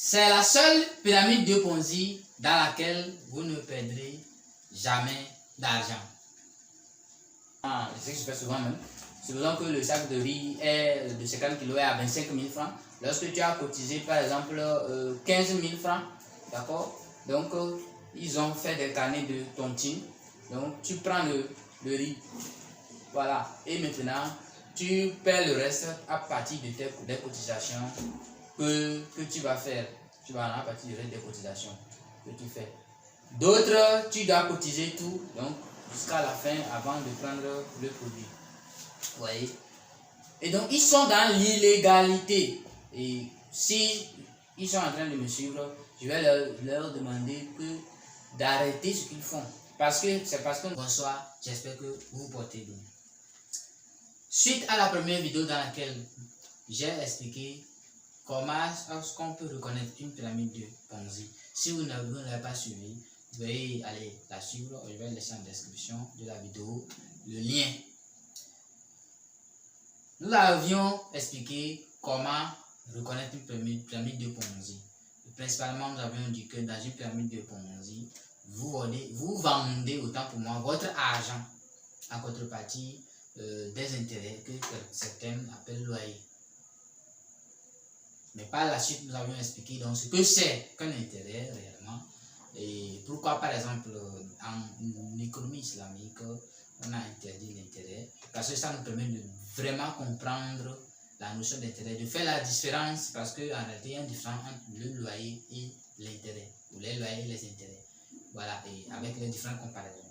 C'est la seule pyramide de Ponzi dans laquelle vous ne perdrez jamais d'argent. C'est ce que je fais souvent même. Supposons que le sac de riz est de 50 kg à 25 000 francs. Lorsque tu as cotisé par exemple 15 000 francs, d'accord? Donc ils ont fait des carnets de tontine. Donc tu prends le riz. Voilà. Et maintenant, tu paies le reste à partir de des cotisations que tu vas faire. Tu vas en à partir des cotisations que tu fais. D'autres, tu dois cotiser tout, donc jusqu'à la fin avant de prendre le produit. Vous voyez? Et donc, ils sont dans l'illégalité. Et si ils sont en train de me suivre, je vais leur demander d'arrêter ce qu'ils font. C'est parce que bonsoir, j'espère que vous portez bien. Suite à la première vidéo dans laquelle j'ai expliqué comment est-ce qu'on peut reconnaître une pyramide de Ponzi. Si vous ne l'avez pas suivi, veuillez aller la suivre. Je vais laisser en description de la vidéo le lien. Nous avions expliqué comment reconnaître une pyramide de Ponzi. Principalement, nous avions dit que dans une pyramide de Ponzi, vous vendez, autant pour moi, votre argent en contrepartie des intérêts que certains appellent loyer. Mais par la suite, nous avions expliqué donc ce que c'est qu'un intérêt réellement et pourquoi, par exemple, en économie islamique, on a interdit l'intérêt parce que ça nous permet de vraiment comprendre la notion d'intérêt, de faire la différence parce qu'en réalité, il y a une différence entre le loyer et l'intérêt, ou les loyers et les intérêts. Voilà, et avec les différentes comparaisons.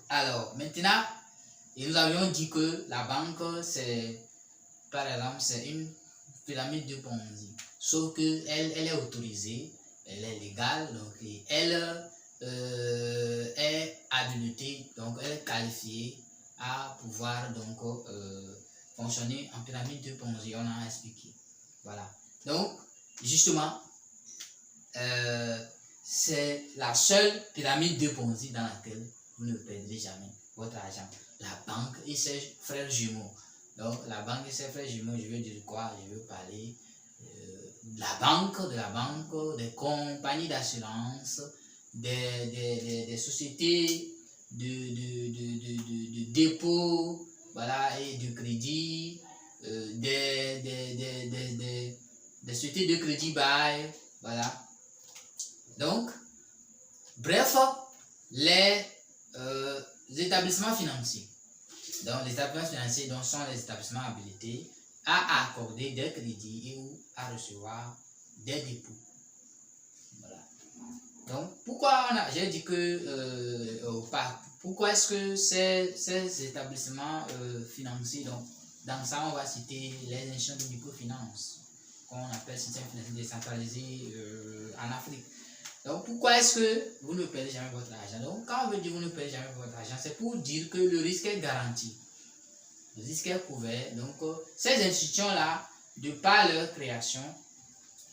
Alors, maintenant, nous avions dit que la banque, c'est, par exemple, c'est une pyramide de Ponzi, sauf qu'elle est autorisée, elle est légale, donc elle est habilitée, donc elle est qualifiée à pouvoir donc fonctionner en pyramide de Ponzi, on a expliqué. Voilà, donc justement c'est la seule pyramide de Ponzi dans laquelle vous ne perdrez jamais votre argent. La banque et ses frères jumeaux. Donc, la banque et ses frères jumeaux, je veux dire quoi? Je veux parler de la banque, des compagnies d'assurance, des sociétés de dépôt, voilà, et de crédit, des sociétés de crédit bail, voilà. Donc, bref, les établissements financiers. Donc, les établissements financiers sont les établissements habilités à accorder des crédits et ou à recevoir des dépôts. Voilà. Donc, pourquoi j'ai dit que pourquoi est-ce que ces établissements financiers, donc dans ça on va citer les institutions de microfinance qu'on appelle système financier décentralisé en Afrique. Donc, pourquoi est-ce que vous ne perdez jamais votre argent? Donc, quand on veut dire vous ne perdez jamais votre argent, c'est pour dire que le risque est garanti. Le risque est couvert. Donc, ces institutions-là, de par leur création,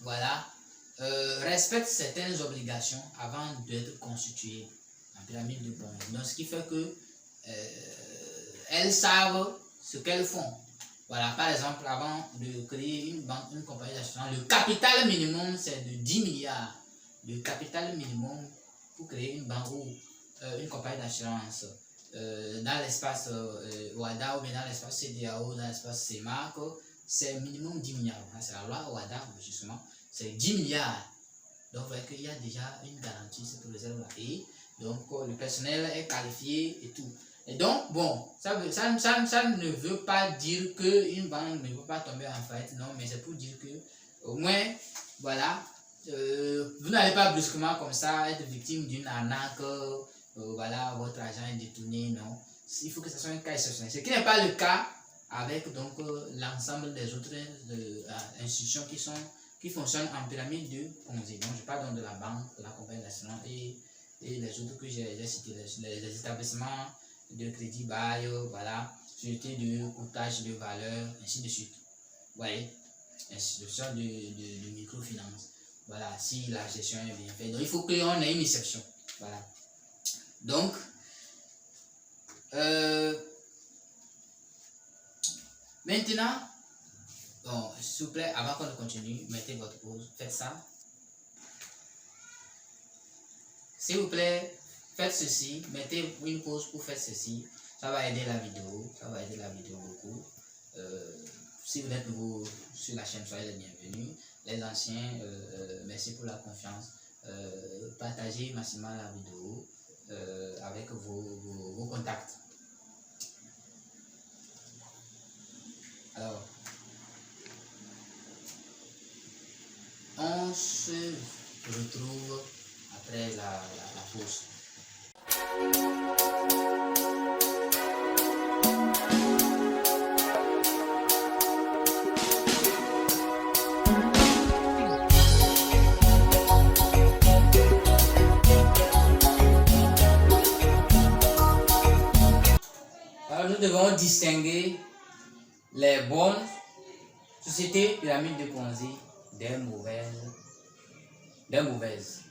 voilà, respectent certaines obligations avant d'être constituées en pyramide de Ponzi. Donc, ce qui fait que elles savent ce qu'elles font. Voilà, par exemple, avant de créer une banque, une compagnie d'assurance, le capital minimum, c'est de 10 milliards. Le capital minimum pour créer une banque ou une compagnie d'assurance dans l'espace OHADA ou bien dans l'espace CEDEAO, dans l'espace CEMAC, c'est minimum 10 milliards. C'est la loi OHADA, justement, c'est 10 milliards. Donc, vous voyez qu'il y a déjà une garantie, cette réserve-là. Et donc, le personnel est qualifié et tout. Et donc, bon, ça ne veut pas dire qu'une banque ne peut pas tomber en faillite, non, mais c'est pour dire que, au moins, voilà, vous n'allez pas brusquement comme ça être victime d'une arnaque, voilà, votre argent est détourné, non. Il faut que ce soit un cas exceptionnel. Ce qui n'est pas le cas avec donc l'ensemble des autres institutions qui fonctionnent en pyramide de Ponzi. Donc, je parle donc de la banque, de la compagnie d'assurance et les autres que j'ai cités, les établissements de crédit bail, voilà, société de courtage de valeur, ainsi de suite. Vous voyez, institution de microfinance. Voilà, si la gestion est bien faite. Donc, il faut qu'on ait une exception. Voilà. Donc, maintenant, Bon, s'il vous plaît, avant qu'on continue, mettez votre pause, faites ça. S'il vous plaît, faites ceci, mettez une pause pour faire ceci. Ça va aider la vidéo, beaucoup. Si vous êtes nouveau sur la chaîne, soyez les bienvenus. Les anciens, merci pour la confiance. Partagez massivement la vidéo avec vos contacts. Alors, on se retrouve après la pause. Alors, nous devons distinguer les bonnes sociétés pyramides de Ponzi des mauvaises.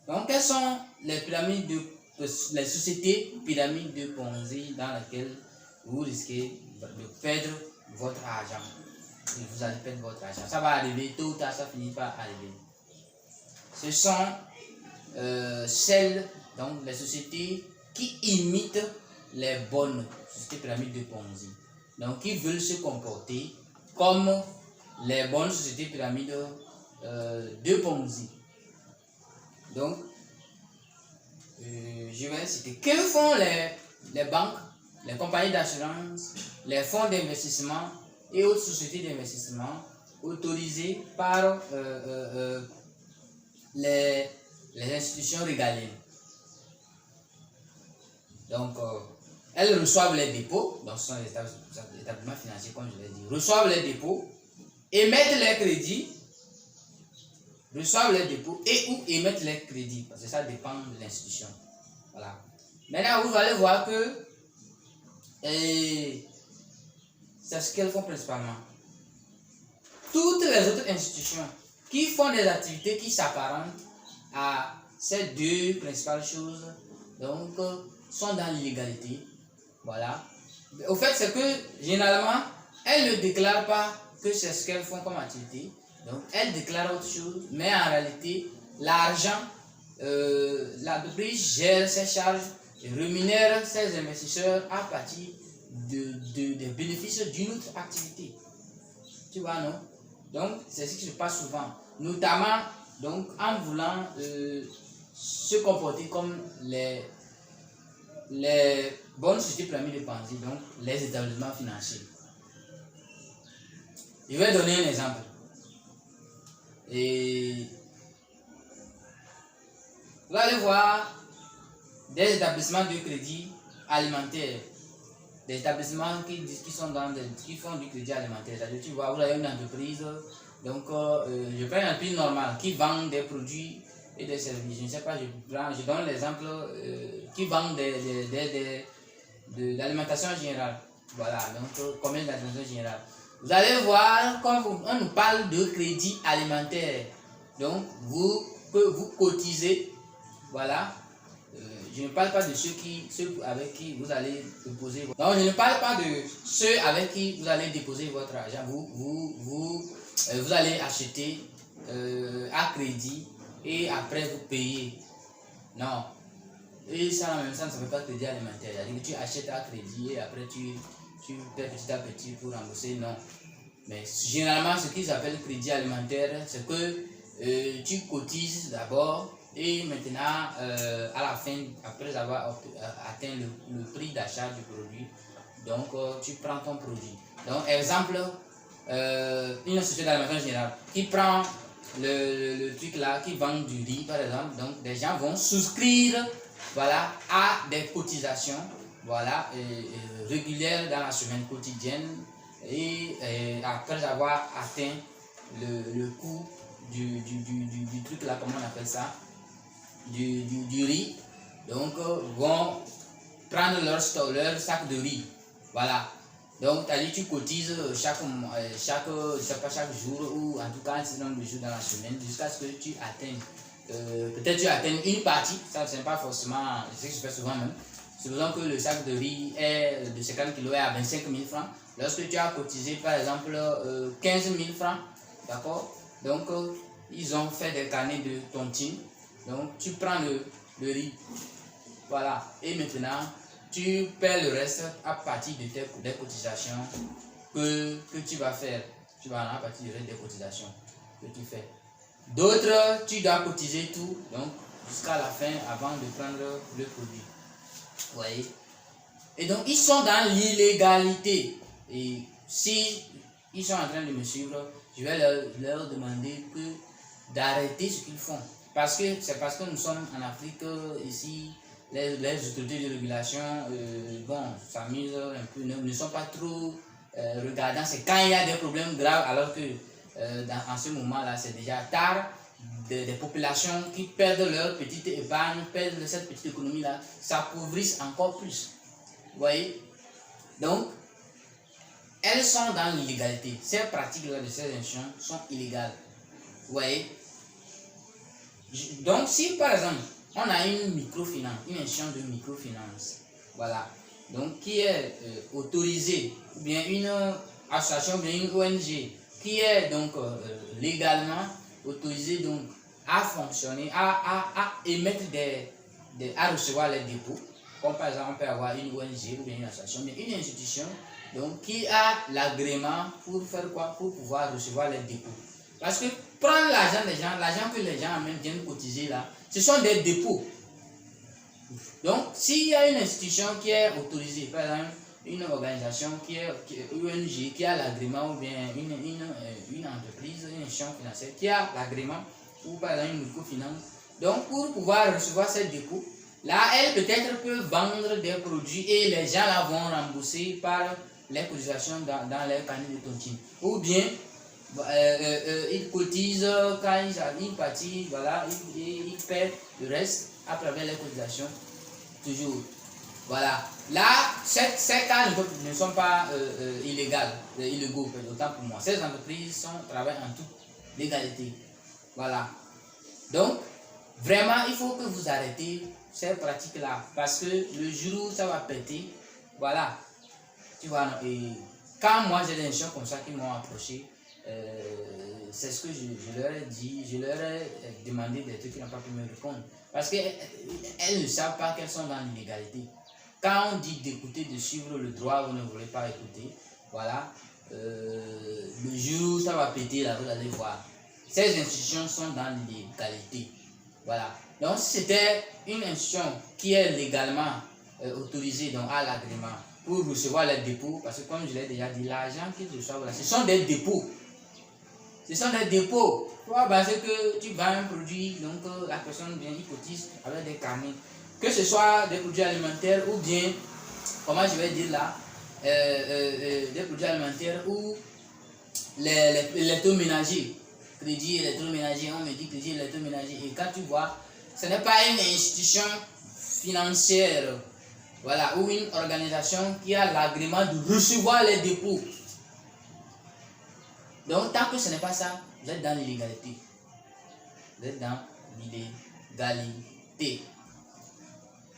Donc, quelles sont les sociétés pyramides de Ponzi dans lesquelles vous risquez de perdre votre argent? Et vous allez perdre votre argent. Ça va arriver, tôt ou tard, ça finit par arriver. Ce sont celles, donc les sociétés qui imitent les bonnes sociétés pyramides de Ponzi. Donc, qui veulent se comporter comme les bonnes sociétés pyramides de Ponzi. Donc, je vais citer. Que font les banques, les compagnies d'assurance, les fonds d'investissement et autres sociétés d'investissement autorisées par les institutions régaliennes? Donc, elles reçoivent les dépôts, donc ce sont les établissements financiers, comme je l'ai dit, reçoivent les dépôts, émettent les crédits, reçoivent les dépôts et ou émettent les crédits, parce que ça dépend de l'institution. Voilà. Maintenant, vous allez voir que c'est ce qu'elles font principalement. Toutes les autres institutions qui font des activités qui s'apparentent à ces deux principales choses, donc, sont dans l'illégalité. Voilà. Au fait, c'est que généralement, elles ne déclarent pas que c'est ce qu'elles font comme activité. Donc, elles déclarent autre chose, mais en réalité, l'argent, l'entreprise gère ses charges et rémunère ses investisseurs à partir des bénéfices d'une autre activité. Tu vois, non? Donc, c'est ce qui se passe souvent. Notamment, donc, en voulant se comporter comme les bonnes sociétés pyramides de Ponzi, donc les établissements financiers. Je vais donner un exemple. Et vous allez voir des établissements de crédit alimentaire, des établissements qui font du crédit alimentaire. C'est-à-dire, tu vois, vous avez une entreprise, donc je prends une entreprise normale qui vend des produits et des services. Je ne sais pas, je donne l'exemple qui vend de l'alimentation générale. Voilà, donc commerce d'alimentation générale. Vous allez voir, quand on nous parle de crédit alimentaire, donc vous cotisez, voilà. Je ne parle pas de ceux avec qui vous allez déposer. Donc, je ne parle pas de ceux avec qui vous allez déposer votre argent. Vous allez acheter à crédit et après vous payez. Non. Et ça, en même temps, ça ne fait pas crédit alimentaire. C'est-à-dire que tu achètes à crédit et après tu paies petit à petit pour rembourser. Non. Mais généralement, ce qu'ils appellent crédit alimentaire, c'est que tu cotises d'abord et maintenant, à la fin, après avoir atteint le prix d'achat du produit, donc tu prends ton produit. Donc, exemple, une société d'alimentation générale qui prend le truc là, qui vend du riz par exemple, donc des gens vont souscrire, voilà, à des cotisations, voilà, régulières dans la semaine quotidienne et après avoir atteint le coût du truc là, comment on appelle ça, du riz, donc vont prendre leur sac de riz, voilà. Donc, tu cotises chaque jour ou en tout cas un certain nombre de jours dans la semaine jusqu'à ce que tu atteignes, peut-être tu atteignes une partie, ça c'est pas forcément ce que je fais souvent même, supposons que le sac de riz est de 50 kg est à 25 000 francs. Lorsque tu as cotisé par exemple 15 000 francs, d'accord, donc ils ont fait des carnets de tontine, donc tu prends le riz, voilà, et maintenant tu paies le reste à partir de des cotisations que tu vas faire. Tu vas en partir des cotisations que tu fais. D'autres, tu dois cotiser tout, donc jusqu'à la fin avant de prendre le produit. Vous voyez? Et donc, ils sont dans l'illégalité. Et si ils sont en train de me suivre, je vais leur demander d'arrêter ce qu'ils font. C'est parce que nous sommes en Afrique, ici, les autorités de régulation s'amusent un peu, ne sont pas trop regardants. C'est quand il y a des problèmes graves, alors que en ce moment-là, c'est déjà tard. Des populations qui perdent leur petite épargne, perdent cette petite économie-là, s'appauvrissent encore plus. Vous voyez? Donc, elles sont dans l'illégalité. Ces pratiques-là de ces institutions sont illégales. Vous voyez? Donc, si par exemple, on a une microfinance, une institution de microfinance, voilà, donc qui est autorisée, ou bien une association, ou bien une ONG, qui est donc légalement autorisée donc à fonctionner, à émettre à recevoir les dépôts, comme par exemple on peut avoir une ONG ou bien une association, mais une institution donc qui a l'agrément pour faire quoi? Pour pouvoir recevoir les dépôts. Parce que prendre l'argent des gens, l'argent que les gens même viennent cotiser là, ce sont des dépôts. Donc, s'il y a une institution qui est autorisée, par exemple, une organisation qui est ONG, qui a l'agrément, ou bien une entreprise, une institution financière qui a l'agrément, ou par exemple une microfinance, donc pour pouvoir recevoir ces dépôts, là, elle peut-être peut vendre des produits et les gens là vont rembourser par les cotisations dans les carnets de tontine. Ou bien, ils cotisent quand ils partent, voilà, ils paient le reste à travers les cotisations, toujours. Voilà. Là, ces cas ne sont pas illégaux, autant pour moi. Ces entreprises travaillent en toute légalité. Voilà. Donc, vraiment, il faut que vous arrêtez ces pratiques-là. Parce que le jour où ça va péter, voilà. Tu vois, et quand moi j'ai des gens comme ça qui m'ont approché, c'est ce que je leur ai dit, je leur ai demandé des trucs qui n'ont pas pu me répondre. Parce qu'elles ne savent pas qu'elles sont dans l'illégalité. Quand on dit d'écouter, de suivre le droit, vous ne voulez pas écouter. Voilà. Le jour où ça va péter, là, vous allez voir. Ces institutions sont dans l'illégalité. Voilà. Donc, si c'était une institution qui est légalement autorisée, donc à l'agrément, pour recevoir les dépôts, parce que comme je l'ai déjà dit, l'argent qu'ils reçoivent là, ce sont des dépôts. Ce sont des dépôts. Toi, parce que tu vends un produit, donc la personne vient, il cotise avec des carnets. Que ce soit des produits alimentaires ou bien, comment je vais dire là, des produits alimentaires ou les électroménagers. Crédit électroménager, on me dit crédit électroménager. Et quand tu vois, ce n'est pas une institution financière, voilà, ou une organisation qui a l'agrément de recevoir les dépôts. Donc, tant que ce n'est pas ça, vous êtes dans l'illégalité. Vous êtes dans l'illégalité.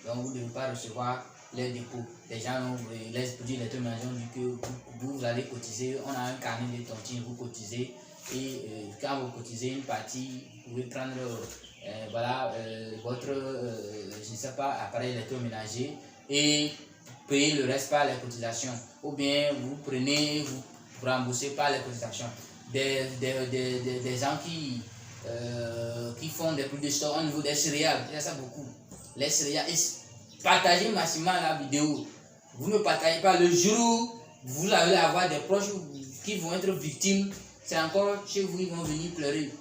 Donc, vous ne devez pas recevoir les dépôts. Les gens, les produits électroménagers ont dit que vous allez cotiser. On a un carnet de tontine, vous cotisez. Et quand vous cotisez une partie, vous pouvez prendre voilà, votre je ne sais pas, appareil électroménager et payer le reste par les cotisations. Ou bien vous prenez, vous remboursez par les cotisations. Des gens qui font des produits de stock au niveau des céréales, il y a ça beaucoup. Les céréales, partagez massivement la vidéo. Vous ne partagez pas le jour où vous allez avoir des proches qui vont être victimes. C'est encore chez vous, ils vont venir pleurer.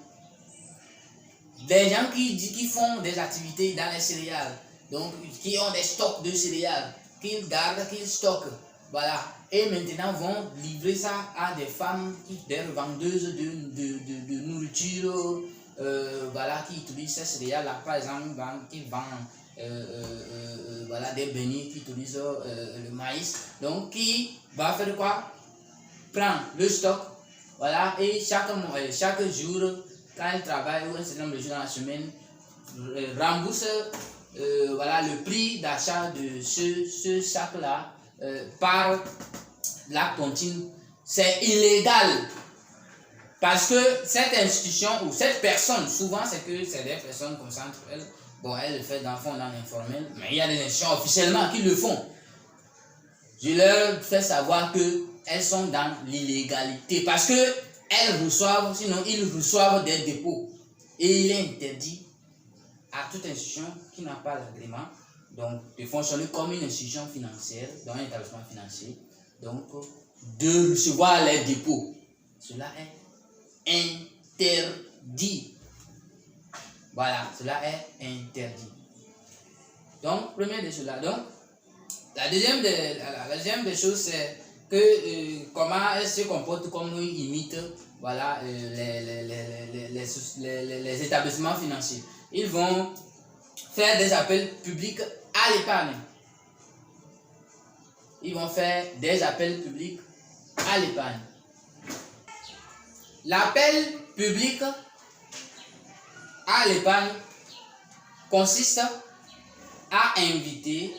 Des gens qui font des activités dans les céréales, donc qui ont des stocks de céréales, qu'ils gardent, qu'ils stockent, voilà. Et maintenant vont livrer ça à des femmes, des revendeuses de nourriture, voilà, qui utilisent ces céréales-là, par exemple, qui vendent voilà, des beignets, qui utilisent le maïs. Donc, qui va faire quoi? Prend le stock. Voilà, et chaque jour, quand elle travaille ou un certain nombre de jours dans la semaine, rembourse voilà, le prix d'achat de ce sac-là par la tontine, c'est illégal. Parce que cette institution ou cette personne, souvent c'est des personnes comme ça entre elles, bon, elles le font dans le fond, dans l'informel, mais il y a des institutions officiellement qui le font. Je leur fais savoir qu'elles sont dans l'illégalité parce qu'elles reçoivent, sinon ils reçoivent des dépôts. Et il est interdit à toute institution qui n'a pas l'agrément donc de fonctionner comme une institution financière, dans un établissement financier, donc de recevoir les dépôts. Cela est interdit. Voilà, cela est interdit. Donc, première de cela. Donc, la deuxième des choses, c'est que comment elle se comporte, comme ils imitent voilà, les établissements financiers. Ils vont faire des appels publics à l'épargne. Ils vont faire des appels publics à l'épargne. L'appel public à l'épargne consiste à inviter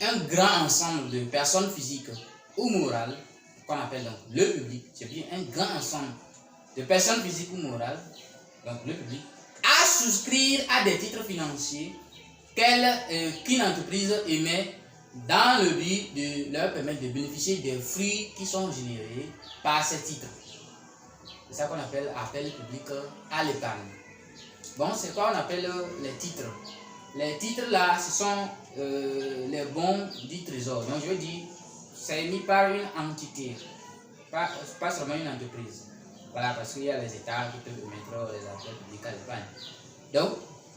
un grand ensemble de personnes physiques ou morales, qu'on appelle donc le public, c'est bien un grand ensemble de personnes physiques ou morales, donc le public, à souscrire à des titres financiers qu'une entreprise émet dans le but de leur permettre de bénéficier des fruits qui sont générés par ces titres. C'est ça qu'on appelle appel public à l'épargne. Bon, c'est quoi on appelle les titres? Les titres là, ce sont les bons du trésor. Donc je veux dire, c'est émis par une entité, pas seulement une entreprise. Voilà, parce qu'il y a les États qui peuvent émettre les appels publics à l'épargne. Donc,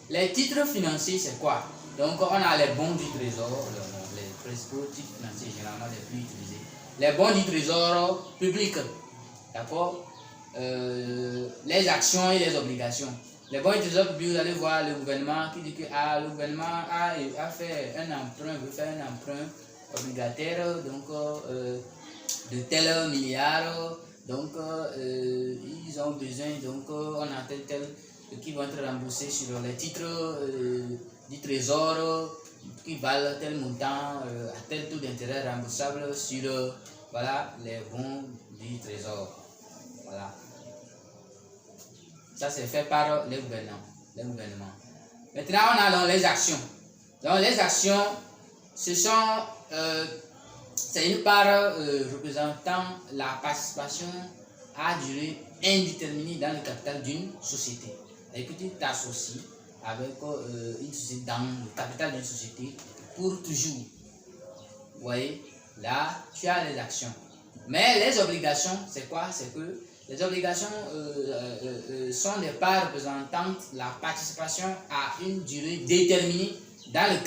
les titres financiers, c'est quoi? Donc, on a les bons du trésor, les principaux titres financiers généralement les plus utilisés. Les bons du trésor public, d'accord? Les actions et les obligations. Les bons du trésor public, vous allez voir le gouvernement qui dit que le gouvernement a fait un emprunt, veut faire un emprunt obligataire, donc de tel milliard. Donc, ils ont besoin, donc on a tel qui vont être remboursés sur les titres du trésor qui valent tel montant à tel taux d'intérêt remboursable sur voilà, les bons du trésor. Voilà. Ça, c'est fait par les gouvernements. Maintenant, on a donc les actions. Donc, les actions, c'est une part représentant la participation à durée indéterminée dans le capital d'une société. Et que tu t'associes avec une société dans le capital d'une société pour toujours. Vous voyez, là, tu as les actions. Mais les obligations, c'est quoi? C'est que les obligations sont des parts représentant la participation à une durée déterminée dans le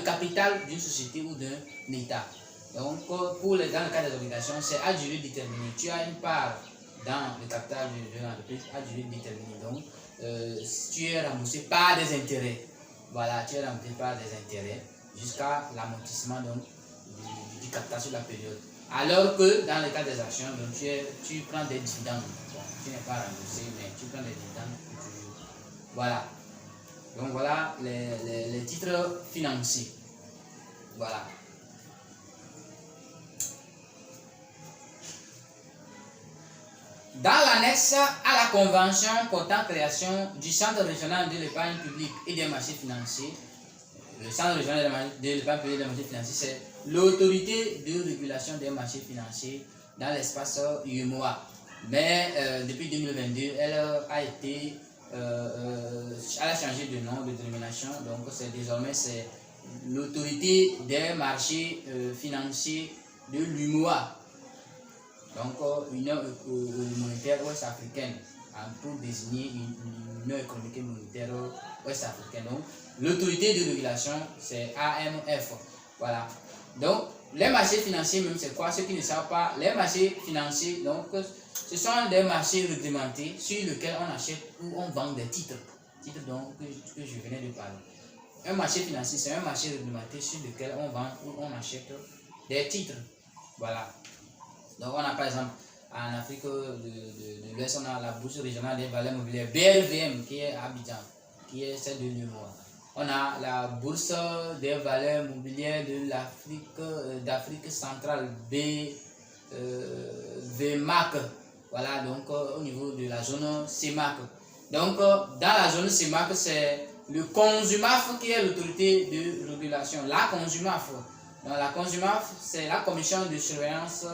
capital d'une société ou d'un État. Donc, dans le cas des obligations, c'est à durée déterminée. Tu as une part dans le capital de l'entreprise à durée déterminée. Donc, tu es remboursé par des intérêts. Voilà, tu es remboursé par des intérêts jusqu'à l'amortissement du capital sur la période. Alors que dans le cas des actions, donc, tu prends des dividendes. Bon, tu n'es pas remboursé, mais tu prends des dividendes toujours. Voilà. Donc, voilà les titres financiers. Voilà. Dans l'annexe à la convention portant création du Centre régional de l'épargne publique et des marchés financiers, le Centre régional de l'épargne publique et des marchés financiers, c'est l'autorité de régulation des marchés financiers dans l'espace UEMOA. Mais depuis 2022, elle a changé de nom, de dénomination. Donc désormais c'est l'autorité des marchés financiers de l'UEMOA. Donc, Union monétaire ouest-africaine, pour désigner une Union économique et monétaire ouest-africaine. Donc, l'autorité de régulation, c'est AMF. Voilà. Donc, les marchés financiers, même, c'est quoi? Ceux qui ne savent pas, les marchés financiers, donc, ce sont des marchés réglementés sur lesquels on achète ou on vend des titres. Titres donc, que je venais de parler. Un marché financier, c'est un marché réglementé sur lequel on vend ou on achète des titres. Voilà. Donc, on a par exemple en Afrique de l'Ouest, on a la bourse régionale des valeurs mobilières BLVM qui est à Abidjan, qui est celle de l'UEMOA. On a la bourse des valeurs mobilières de d'Afrique centrale, VMAC. Voilà, donc au niveau de la zone CEMAC. Donc dans la zone CEMAC, c'est le CONSUMAF qui est l'autorité de régulation. La CONSUMAF. Donc la CONSUMAF, c'est la commission de surveillance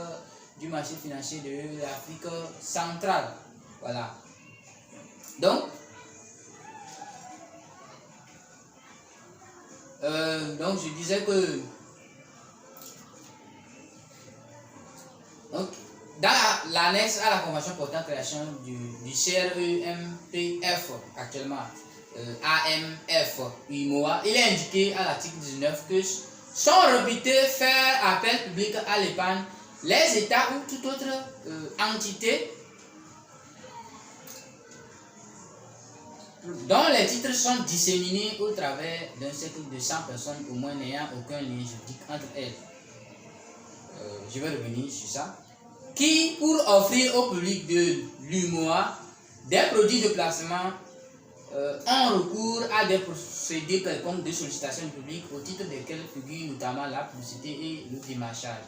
du marché financier de l'Afrique centrale. Voilà. Donc je disais que donc, dans l'annexe à la convention portant création du CREMPF actuellement, AMF, UMOA, il est indiqué à l'article 19 que sont réputés faire appel public à l'épargne les États ou toute autre entité dont les titres sont disséminés au travers d'un cercle de 100 personnes au moins n'ayant aucun lien juridique entre elles. Je vais revenir sur ça. Qui, pour offrir au public de l'UMOA des produits de placement, ont recours à des procédés quelconques de sollicitation du public au titre desquels figure notamment la publicité et le démarchage,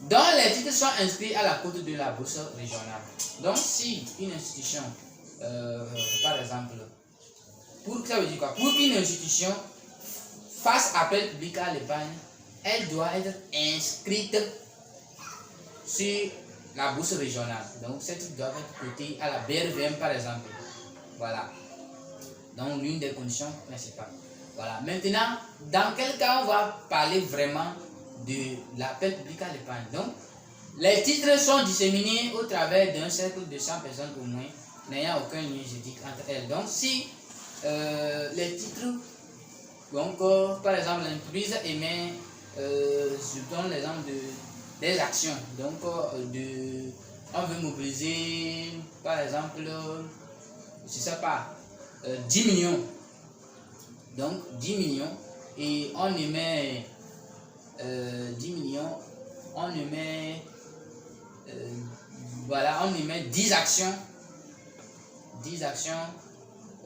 dont les titres sont inscrits à la cote de la bourse régionale. Donc, si une institution, par exemple, ça veut dire quoi? Pour qu'une institution fasse appel public à l'épargne, elle doit être inscrite sur la bourse régionale. Donc, ces titres doivent être cotés à la BRVM, par exemple. Voilà. Donc, l'une des conditions principales. Voilà. Maintenant, dans quel cas on va parler vraiment de l'appel public à l'épargne? Donc, les titres sont disséminés au travers d'un cercle de 100 personnes au moins, n'ayant aucun lien juridique entre elles. Donc, si les titres, donc, par exemple, l'entreprise émet, je donne l'exemple des actions. Donc, on veut mobiliser, par exemple, je ne sais pas, 10 millions. Donc, 10 millions. Et on émet 10 millions. On émet, voilà, on émet 10 actions. 10 actions.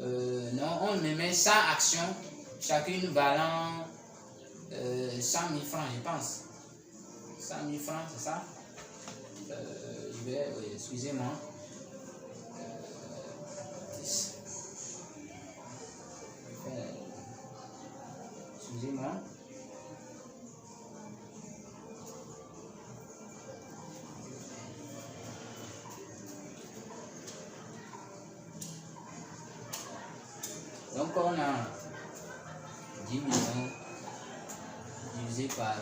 Non, on émet 100 actions, chacune valant 100 000 francs, je pense. 100 000 francs, c'est ça? Je vais, oui, excusez-moi. Excusez-moi. Donc on a 10 millions divisé par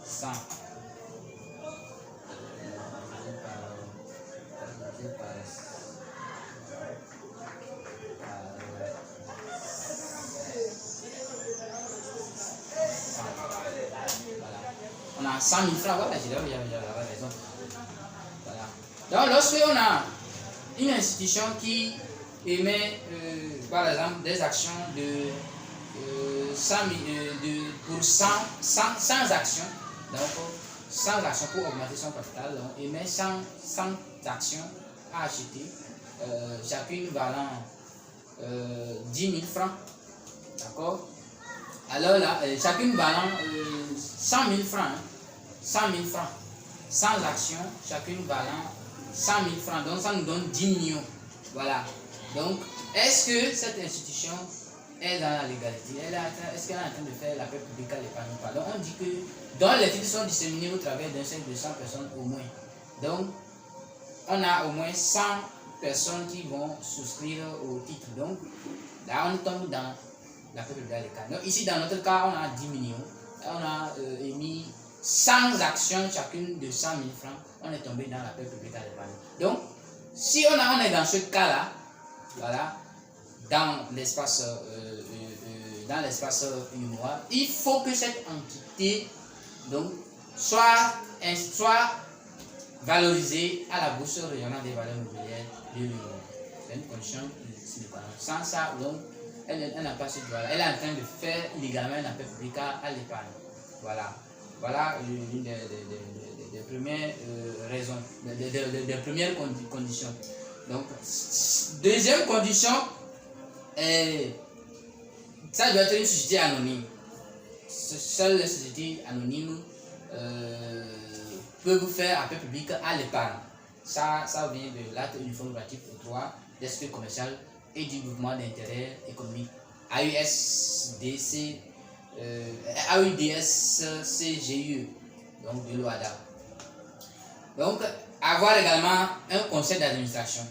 100. Divisé par on a 100 000 francs, voilà, j'avais raison. Voilà. Donc, lorsqu'on a une institution qui émet, par exemple, des actions de 100 000, pour 100 actions, donc 100 actions pour augmenter son capital, donc émet 100 actions à acheter, chacune valant 10 000 francs, d'accord? Alors là, chacune valant 100 000 francs, 100 000 francs, 100 actions, chacune valant 100 000 francs, donc ça nous donne 10 millions. Voilà. Donc, est-ce que cette institution est dans la légalité? Est-ce qu'elle est en train de faire l'appel public à l'épargne ou pas? Donc, on dit que dans les titres sont disséminés au travers d'un cercle de 100 personnes au moins. Donc, on a au moins 100 personnes qui vont souscrire au titre. Donc, là, on tombe dans l'appel public à l'épargne. Donc, ici, dans notre cas, on a 10 millions. Là, on a émis 100 actions, chacune de 100 000 francs. On est tombé dans l'appel public à l'épargne. Donc, si on est dans ce cas-là, voilà, dans l'espace UMOA, il faut que cette entité donc soit valorisée à la bourse régionale des valeurs mobilières de l'UMOA. C'est une condition sans ça, donc elle n'a pas ce droit. Elle est en train de faire illégalement un appel public à l'épargne. Voilà. Voilà l'une des premières raisons, des premières conditions. Donc, deuxième condition est ça doit être une société anonyme. Seules les sociétés anonymes peuvent faire appel public à l'épargne. Ça vient de l'acte uniforme relatif aux droits d'esprit commercial et du mouvement d'intérêt économique AUSDSCGE, donc de l'OADA. Donc, avoir également un conseil d'administration.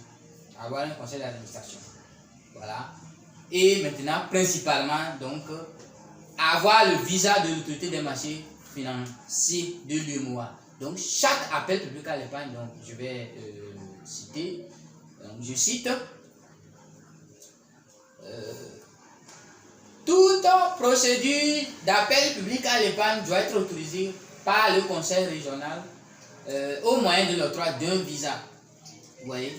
Voilà. Et maintenant, principalement, donc, avoir le visa de l'autorité des marchés financiers de l'UEMOA. Donc, chaque appel public à l'épargne, donc, je vais citer, donc, je cite, toute procédure d'appel public à l'épargne doit être autorisée par le conseil régional au moyen de l'octroi d'un visa. Vous voyez,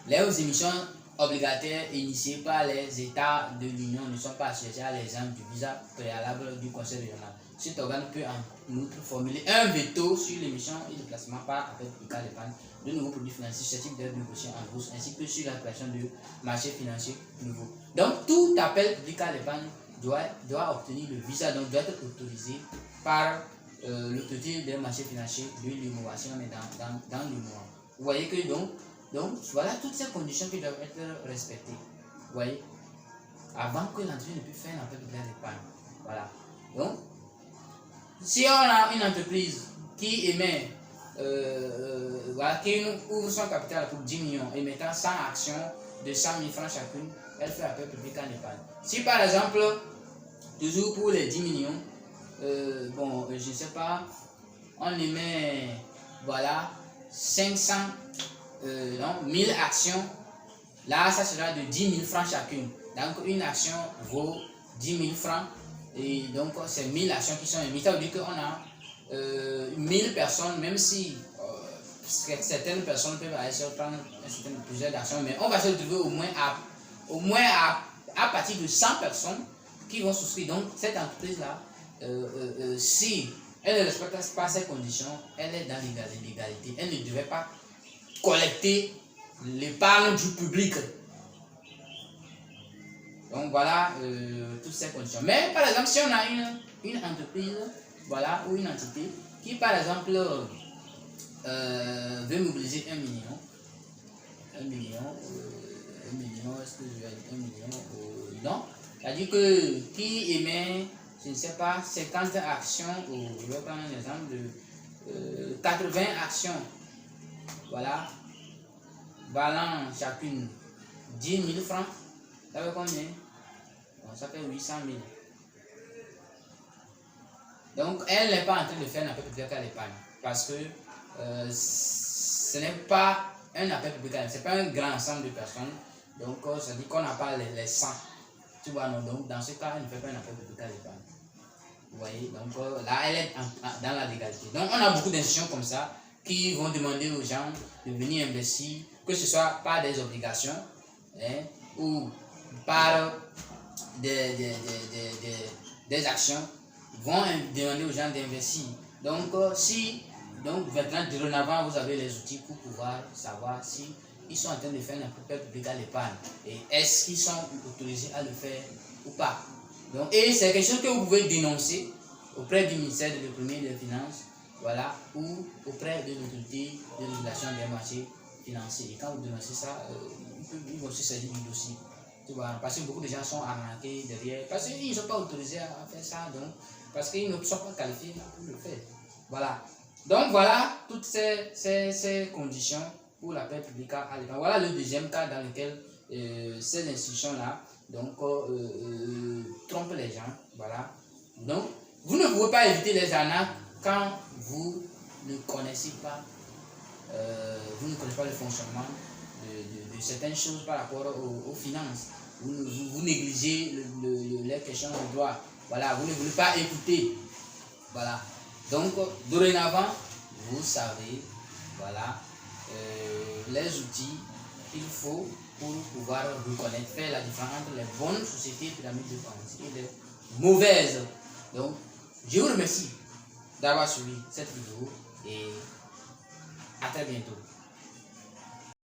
les émissions obligataires initiées par les États de l'Union ne sont pas associées à l'examen du visa préalable du conseil régional. Cet organe peut en outre formuler un veto sur l'émission et le placement par appel public à l'épargne de nouveaux produits financiers susceptibles d'être négociés en bourse, ainsi que sur la création de marchés financiers nouveaux. Donc, tout appel public à l'épargne doit obtenir le visa, donc doit être autorisé par l'autorité des marchés financiers de l'UEMOA, si on est dans l'UEMOA. Vous voyez que donc voilà toutes ces conditions qui doivent être respectées. Vous voyez, avant que l'entreprise ne puisse faire un appel public à l'épargne. Voilà. Donc, si on a une entreprise qui émet, qui ouvre son capital pour 10 millions, émettant 100 actions de 100 000 francs chacune, elle fait appel public à l'épargne. Si par exemple, toujours pour les 10 millions, je ne sais pas, on émet, voilà, 500, 1000 actions, là ça sera de 10 000 francs chacune. Donc une action vaut 10 000 francs et donc c'est 1000 actions qui sont émises. Ça veut dire qu'on a 1000 personnes, même si certaines personnes peuvent aller se prendre plusieurs actions, mais on va se retrouver au moins à partir de 100 personnes qui vont souscrire. Donc cette entreprise-là, si elle ne respecte pas ces conditions, elle est dans l'illégalité. Elle ne devait pas collecter l'épargne du public. Donc voilà toutes ces conditions. Mais par exemple, si on a une entreprise, voilà, ou une entité qui par exemple veut mobiliser 1 million, est-ce que je vais dire 1 million non, c'est-à-dire que qui émet, je ne sais pas, 50 actions, ou je vais prendre un exemple de 80 actions, voilà, valant chacune 10 000 francs, ça fait combien? Bon, ça fait 800 000. Donc, elle n'est pas en train de faire un appel public à l'épargne, parce que ce n'est pas un appel public à l'épargne, ce n'est pas un grand ensemble de personnes, donc ça dit qu'on n'a pas les 100. Tu vois, non, donc dans ce cas, elle ne fait pas un appel public à l'épargne. Vous voyez, donc là, elle est dans la légalité. Donc, on a beaucoup d'institutions comme ça qui vont demander aux gens de venir investir, que ce soit par des obligations ou par des actions, vont demander aux gens d'investir. Donc, si maintenant, dorénavant, vous avez les outils pour pouvoir savoir si ils sont en train de faire un appel public à l'épargne et est-ce qu'ils sont autorisés à le faire ou pas. Donc, et c'est quelque chose que vous pouvez dénoncer auprès du ministère de l'économie et des finances, voilà, ou auprès de l'autorité de régulation des marchés financiers. Et quand vous dénoncez ça, ils vont se saisir du dossier. Tu vois, parce que beaucoup de gens sont arnaqués derrière, parce qu'ils ne sont pas autorisés à faire ça, donc, parce qu'ils ne sont pas qualifiés pour le faire. Voilà. Donc voilà toutes ces conditions pour l'appel public à l'épargne. Voilà le deuxième cas dans lequel ces institutions-là trompent les gens. Voilà. Donc, vous ne pouvez pas éviter les arnaques quand vous ne connaissez pas, le fonctionnement de certaines choses par rapport aux finances. Vous négligez les questions de droit. Voilà, vous ne voulez pas écouter. Voilà. Donc, dorénavant, vous savez, voilà, les outils qu'il faut pour pouvoir reconnaître, faire la différence entre les bonnes sociétés pyramides de pensée et les mauvaises. Donc, je vous remercie d'avoir suivi cette vidéo et à très bientôt.